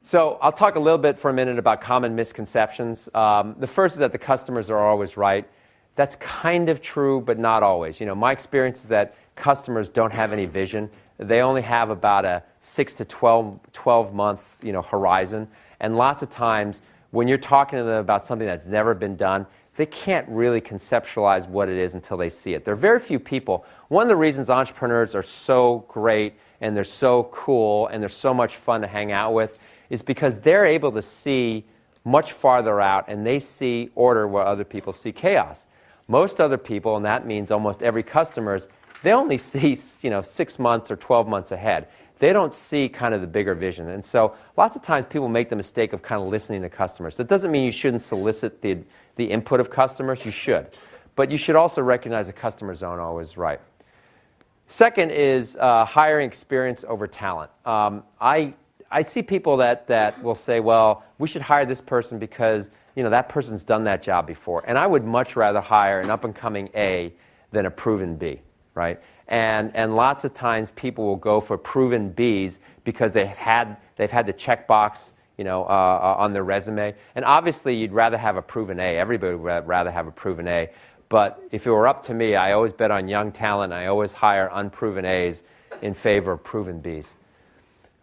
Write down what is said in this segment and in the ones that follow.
So I'll talk a little bit for a minute about common misconceptions. The first is that the customers are always right. That's kind of true, but not always. My experience is that customers don't have any vision. They only have about a 6 to 12 month horizon. And lots of times when you're talking to them about something that's never been done, they can't really conceptualize what it is until they see it. There are very few people. One of the reasons entrepreneurs are so great and they're so cool and they're so much fun to hang out with is because they're able to see much farther out, and they see order where other people see chaos. Most other people, and that means almost every customer, they only see 6 months or 12 months ahead. They don't see kind of the bigger vision. And so lots of times people make the mistake of kind of listening to customers. That doesn't mean you shouldn't solicit the input of customers. You should. But you should also recognize the customers aren't always right. Second is hiring experience over talent. I see people that will say, well, we should hire this person because that person's done that job before. And I would much rather hire an up-and-coming A than a proven B, right? And lots of times people will go for proven Bs because they've had the checkbox on their resume. And obviously you'd rather have a proven A. Everybody would rather have a proven A. But if it were up to me, I always bet on young talent. And I always hire unproven As in favor of proven Bs.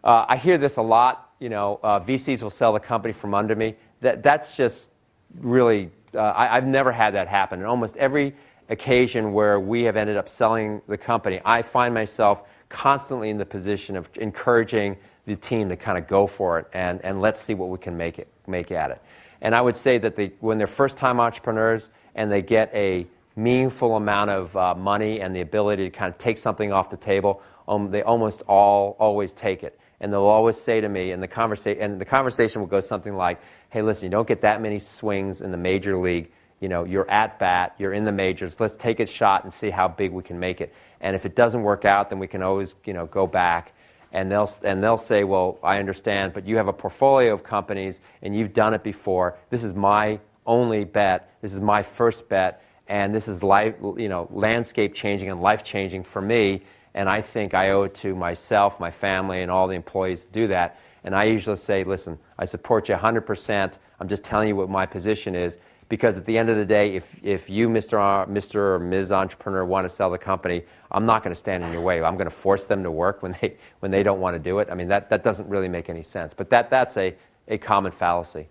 I hear this a lot. VCs will sell the company from under me. That's just really, I've never had that happen. And almost every occasion where we have ended up selling the company, I find myself constantly in the position of encouraging the team to kind of go for it and let's see what we can make at it. And I would say that when they're first-time entrepreneurs and they get a meaningful amount of money and the ability to kind of take something off the table, they almost always take it. And they'll always say to me, and the conversation will go something like, hey, listen, you don't get that many swings in the major league. You're at bat, you're in the majors. Let's take a shot and see how big we can make it. And if it doesn't work out, then we can always go back. And they'll say, well, I understand, but you have a portfolio of companies and you've done it before. This is my only bet. This is my first bet, and this is landscape changing and life changing for me. And I think I owe it to myself, my family, and all the employees to do that. And I usually say, listen, I support you 100%. I'm just telling you what my position is. Because at the end of the day, if you, Mr. or Ms. Entrepreneur, want to sell the company, I'm not going to stand in your way. I'm going to force them to work when they don't want to do it. I mean, that doesn't really make any sense. But that's a common fallacy.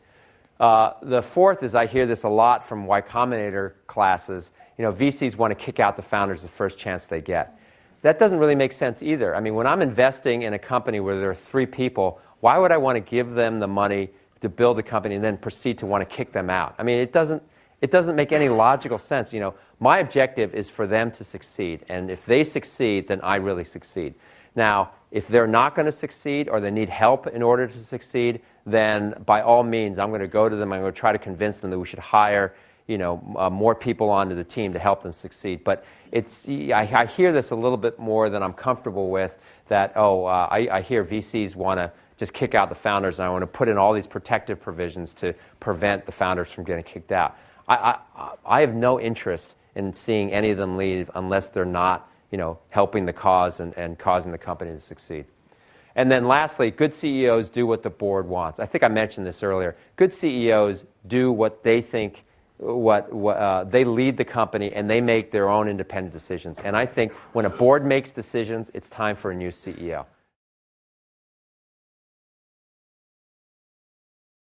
The fourth is I hear this a lot from Y Combinator classes. VCs want to kick out the founders the first chance they get. That doesn't really make sense either. I mean, when I'm investing in a company where there are 3 people, why would I want to give them the money to build a company and then proceed to want to kick them out? I mean, it doesn't make any logical sense. My objective is for them to succeed. And if they succeed, then I really succeed. Now, if they're not going to succeed or they need help in order to succeed, then by all means, I'm going to go to them. I'm going to try to convince them that we should hire more people onto the team to help them succeed. But I hear this a little bit more than I'm comfortable with, that, I hear VCs want to just kick out the founders, and I want to put in all these protective provisions to prevent the founders from getting kicked out. I have no interest in seeing any of them leave unless they're not helping the cause and causing the company to succeed. And then lastly, good CEOs do what the board wants. I think I mentioned this earlier. Good CEOs do what they think, they lead the company, and they make their own independent decisions. And I think when a board makes decisions, it's time for a new CEO.